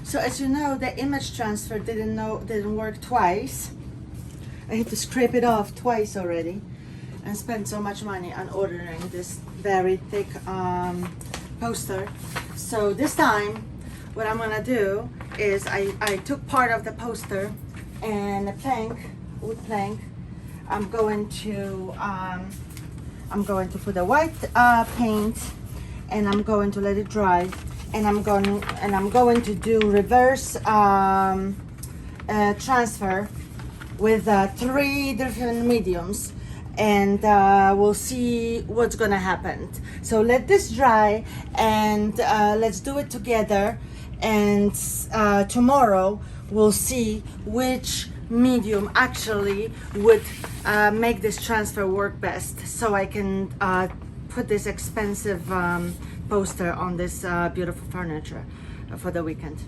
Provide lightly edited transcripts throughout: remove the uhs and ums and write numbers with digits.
So as you know, the image transfer didn't work twice. I had to scrape it off twice already and spent so much money on ordering this very thick poster. So this time what I'm gonna do is I took part of the poster and a wood plank. I'm going to put a white paint, and I'm going to let it dry, and I'm going to do reverse transfer with 3 different mediums, and we'll see what's gonna happen. So let this dry, and let's do it together, and tomorrow we'll see which medium actually would make this transfer work best, so I can put this expensive poster on this beautiful furniture for the weekend.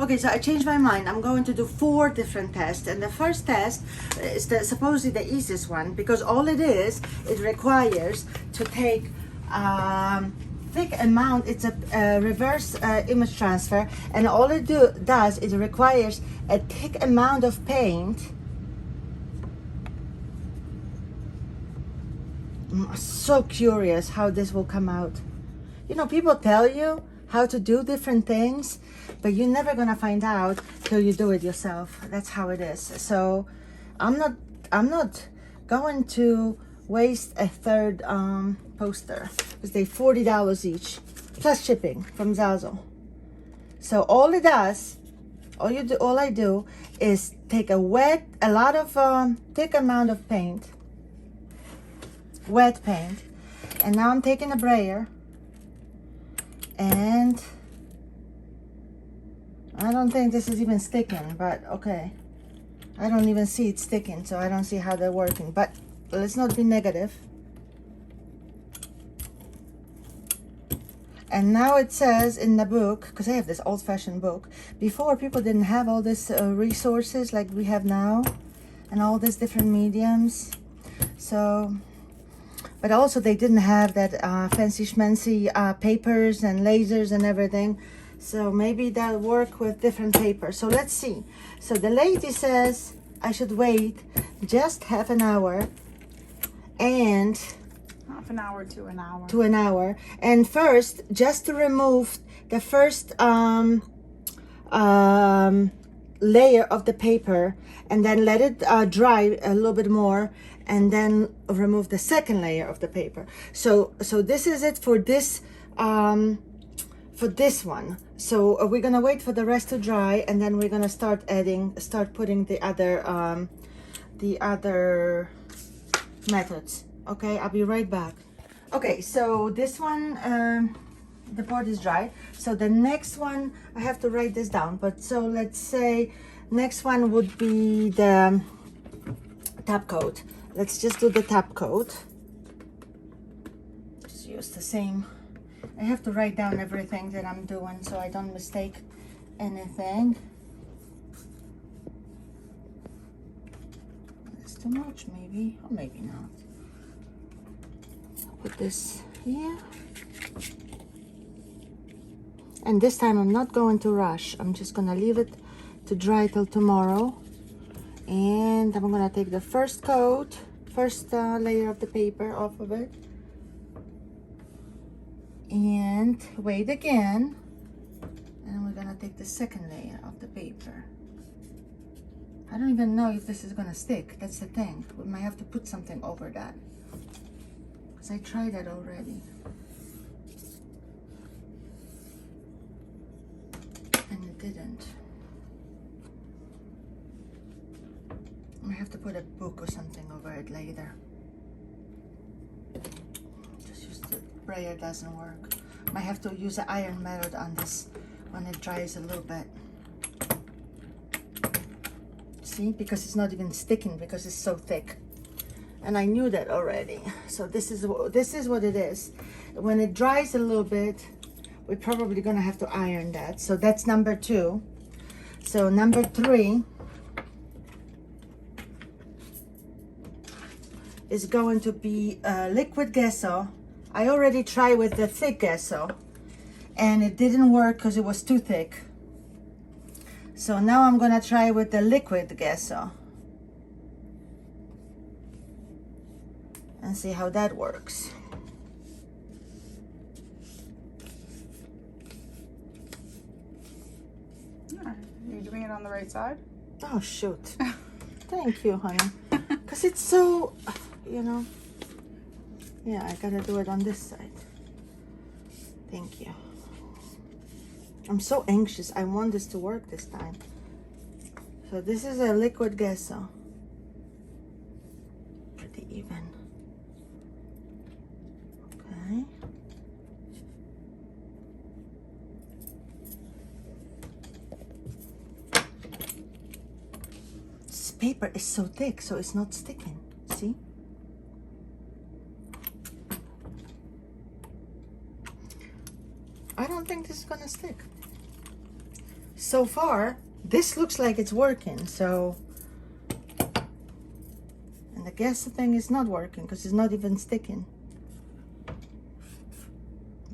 Okay, so I changed my mind. I'm going to do 4 different tests, and the first test is supposedly the easiest one, because all it requires to take thick amount. It's a reverse image transfer, and all it does is it requires a thick amount of paint. I'm so curious how this will come out. You know, people tell you how to do different things, but you're never gonna find out till you do it yourself. That's how it is. So I'm not going to waste a third poster, because they're $40 each plus shipping from Zazzle. So all I do is take a lot of thick amount of paint, wet paint, and now I'm taking a brayer, and I don't think this is even sticking, but okay. I don't even see it sticking, so I don't see how they're working, but let's not be negative. And now it says in the book, because I have this old-fashioned book, before people didn't have all these resources like we have now, and all these different mediums. So, but also they didn't have that fancy schmancy papers and lasers and everything. So maybe that'll work with different paper. So let's see. So the lady says I should wait just half an hour, and half an hour to an hour. To an hour. And first, just to remove the first layer of the paper, and then let it dry a little bit more, and then remove the second layer of the paper. So this is it for this one. So we're gonna wait for the rest to dry, and then we're gonna start putting the other methods. Okay, I'll be right back. Okay, so this one, the board is dry. So the next one, I have to write this down, but so let's say next one would be the top coat. Let's just do the top coat. Just use the same. I have to write down everything that I'm doing so I don't mistake anything. That's too much, maybe, or maybe not. I'll put this here. And this time I'm not going to rush. I'm just gonna leave it to dry till tomorrow. And I'm gonna take the first coat, first layer of the paper off of it, and wait again, and we're gonna take the second layer of the paper. I don't even know if this is gonna stick. That's the thing. We might have to put something over that, because I tried that already and it didn't. I have to put a book or something over it later. Just the brayer doesn't work. Might have to use the iron method on this when it dries a little bit. See, because it's not even sticking because it's so thick. And I knew that already. So this is what it is. When it dries a little bit, we're probably gonna have to iron that. So that's number 2. So number 3 is going to be liquid gesso. I already tried with the thick gesso, and it didn't work because it was too thick. So now I'm gonna try with the liquid gesso and see how that works. Are you doing it on the right side? Oh shoot. Thank you, honey. Because it's so, you know. Yeah, I gotta do it on this side. Thank you. I'm so anxious. I want this to work this time. So this is a liquid gesso. Pretty even. Okay. This paper is so thick, so it's not sticking. See? I don't think this is gonna stick. So far, this looks like it's working, so. And the gesso thing is not working because it's not even sticking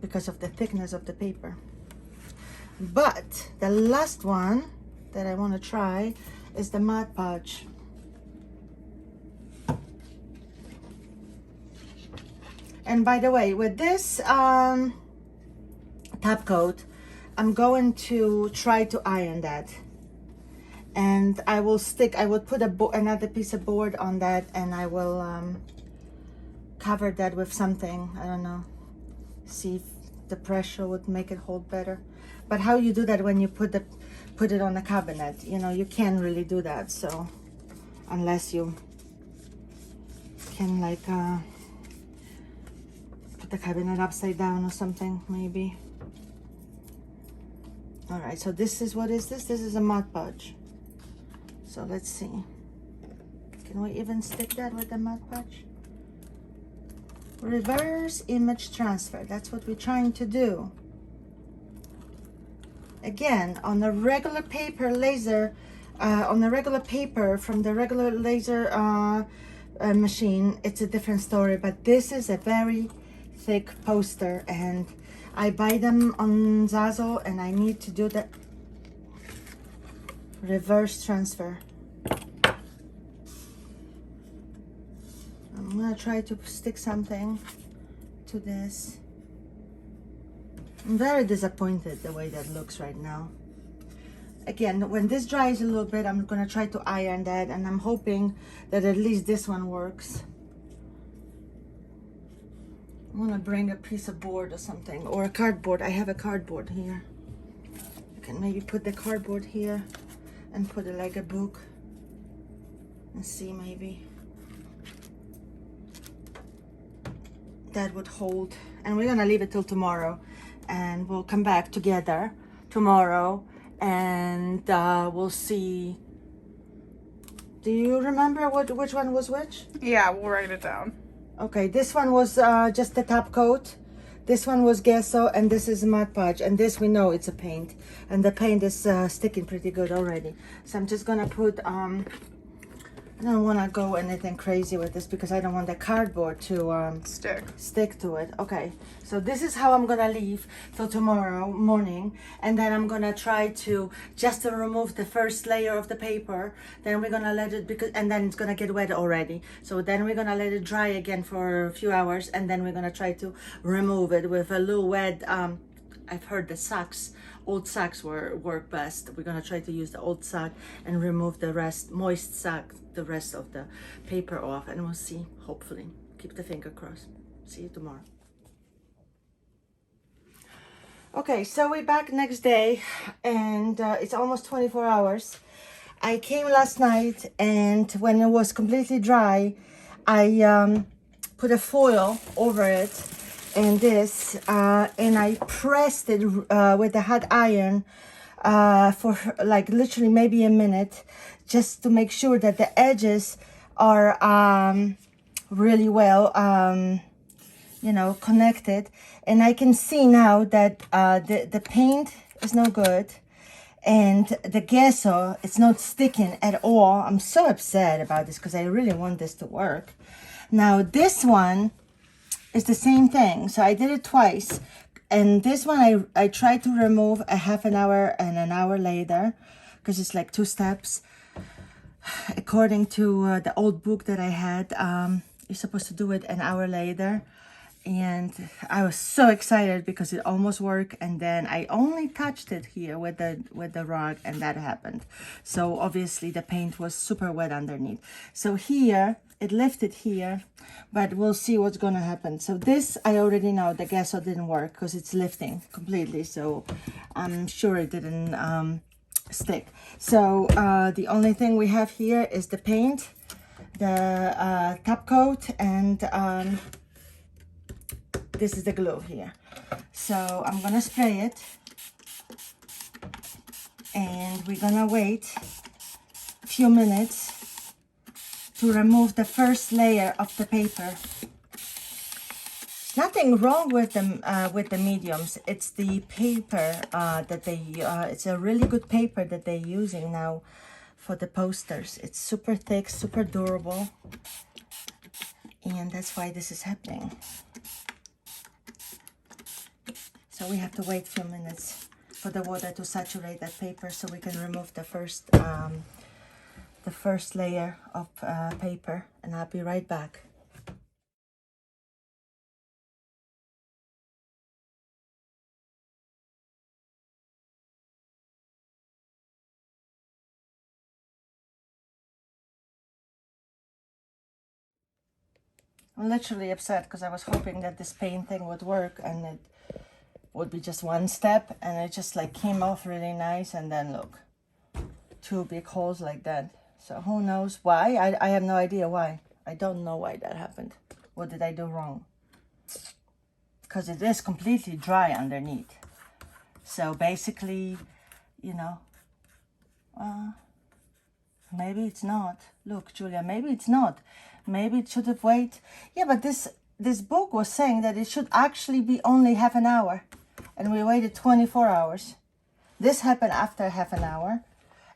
because of the thickness of the paper. But the last one that I want to try is the Mod Podge. And by the way, with this top coat, I'm going to try to iron that, and I will put another piece of board on that, and I will cover that with something, I don't know, see if the pressure would make it hold better. But how you do that when you put it on the cabinet, you know, you can't really do that, so unless you can like put the cabinet upside down or something, maybe. All right, so this is, what is this? This is a Mod Podge. So let's see. Can we even stick that with the Mod Podge? Reverse image transfer. That's what we're trying to do. Again, on the regular paper laser, on the regular paper from the regular laser machine, it's a different story. But this is a very thick poster, and I buy them on Zazzle, and I need to do the reverse transfer. I'm gonna try to stick something to this. I'm very disappointed the way that looks right now. Again, when this dries a little bit, I'm gonna try to iron that, and I'm hoping that at least this one works. I'm gonna bring a piece of board or something, or a cardboard. I have a cardboard here. I can maybe put the cardboard here and put it like a book and see, maybe that would hold. And we're gonna leave it till tomorrow, and we'll come back together tomorrow, and we'll see. Do you remember which one was which? Yeah, we'll write it down. Okay, this one was just the top coat. This one was gesso, and this is Mod Podge. And this, we know it's a paint, and the paint is sticking pretty good already. So I'm just gonna put I don't want to go anything crazy with this because I don't want the cardboard to stick to it. Okay, so this is how I'm gonna leave till tomorrow morning, and then I'm gonna try to just to remove the first layer of the paper. Then we're gonna let it, and then it's gonna get wet already. So then we're gonna let it dry again for a few hours, and then we're gonna try to remove it with a little wet. I've heard the socks, old socks work best. We're gonna try to use the old sock and remove the rest, moist sock, the rest of the paper off, and we'll see, hopefully. Keep the finger crossed. See you tomorrow. Okay, so we're back next day, and it's almost 24 hours. I came last night, and when it was completely dry, I put a foil over it, and this, and I pressed it with a hot iron for like literally maybe a minute, just to make sure that the edges are really well, you know, connected. And I can see now that the paint is no good, and the gesso, it's not sticking at all. I'm so upset about this because I really want this to work. Now this one, it's the same thing. So I did it twice. And this one I tried to remove a half an hour and an hour later, because it's like 2 steps. According to the old book that I had, you're supposed to do it an hour later. And I was so excited because it almost worked, and then I only touched it here with the rug, and that happened. So obviously the paint was super wet underneath. So here it lifted here, but we'll see what's gonna happen. So this, I already know the gesso didn't work because it's lifting completely, so I'm sure it didn't stick. So the only thing we have here is the paint, the top coat, and this is the glue here. So I'm gonna spray it, and we're gonna wait a few minutes to remove the first layer of the paper. There's nothing wrong with the mediums. It's the paper that they it's a really good paper that they're using now for the posters. It's super thick, super durable, and that's why this is happening. So we have to wait a few minutes for the water to saturate that paper so we can remove the first layer of paper, and I'll be right back. I'm literally upset because I was hoping that this paint thing would work and it would be just 1 step, and it just like came off really nice, and then look, 2 big holes like that. So who knows why? I have no idea why. I don't know why that happened. What did I do wrong? Because it is completely dry underneath. So basically, you know, maybe it's not. Look, Julia, maybe it's not. Maybe it should have waited. Yeah, but this book was saying that it should actually be only half an hour, and we waited 24 hours. This happened after half an hour,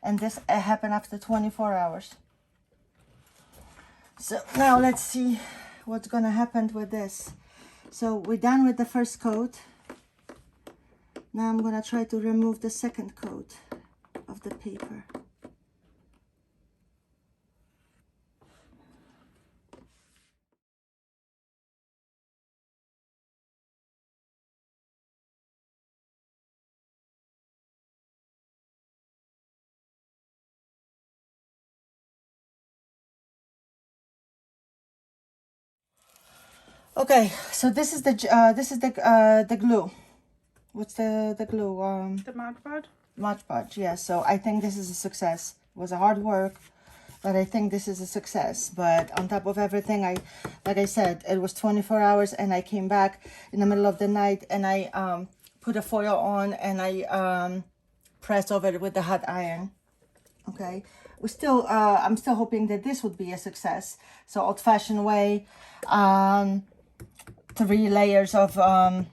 and this happened after 24 hours. So now let's see what's gonna happen with this. So we're done with the first coat. Now I'm gonna try to remove the second coat of the paper. Okay, so this is the glue. What's the glue? The Mod Podge? Mod Podge, yeah. So I think this is a success. It was a hard work, but I think this is a success. But on top of everything, like I said, it was 24 hours, and I came back in the middle of the night, and I put a foil on, and I pressed over it with the hot iron. Okay, we still I'm still hoping that this would be a success. So old-fashioned way, 3 layers of I'm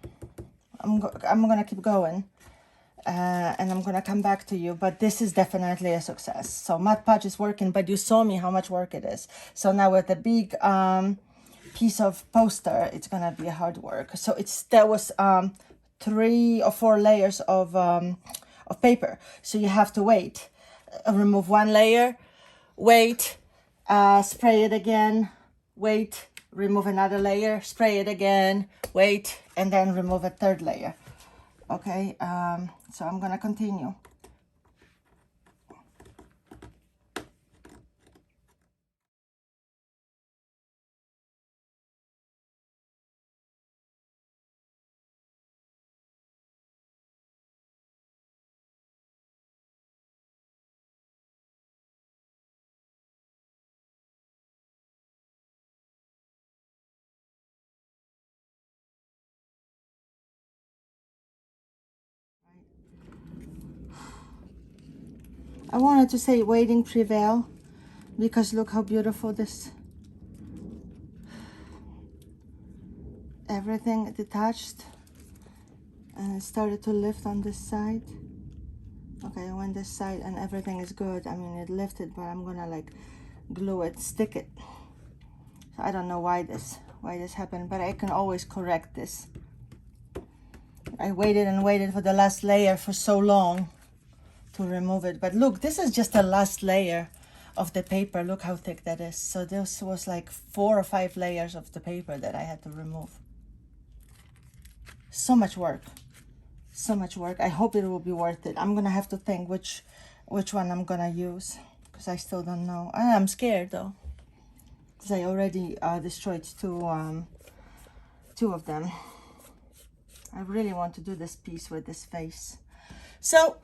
gonna keep going, and I'm gonna come back to you, but this is definitely a success. So Mod Podge is working, but you saw me how much work it is. So now with the big piece of poster, it's gonna be hard work. So there was 3 or 4 layers of paper, so you have to wait, remove 1 layer, wait, spray it again, wait, remove another layer, spray it again, wait, and then remove a 3rd layer. Okay, so I'm gonna continue. I wanted to say waiting prevail, because look how beautiful this, everything detached, and it started to lift on this side. Okay, I went this side and everything is good. I mean, it lifted, but I'm gonna like glue it, stick it. So I don't know why this happened, but I can always correct this. I waited and waited for the last layer for so long to remove it. But look, this is just the last layer of the paper. Look how thick that is. So this was like 4 or 5 layers of the paper that I had to remove. So much work. So much work. I hope it will be worth it. I'm gonna have to think which one I'm gonna use, because I still don't know. I'm scared though, because I already destroyed two of them. I really want to do this piece with this face. So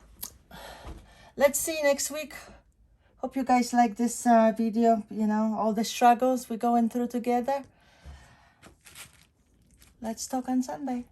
let's see next week. Hope you guys like this video, you know, all the struggles we're going through together. Let's talk on Sunday.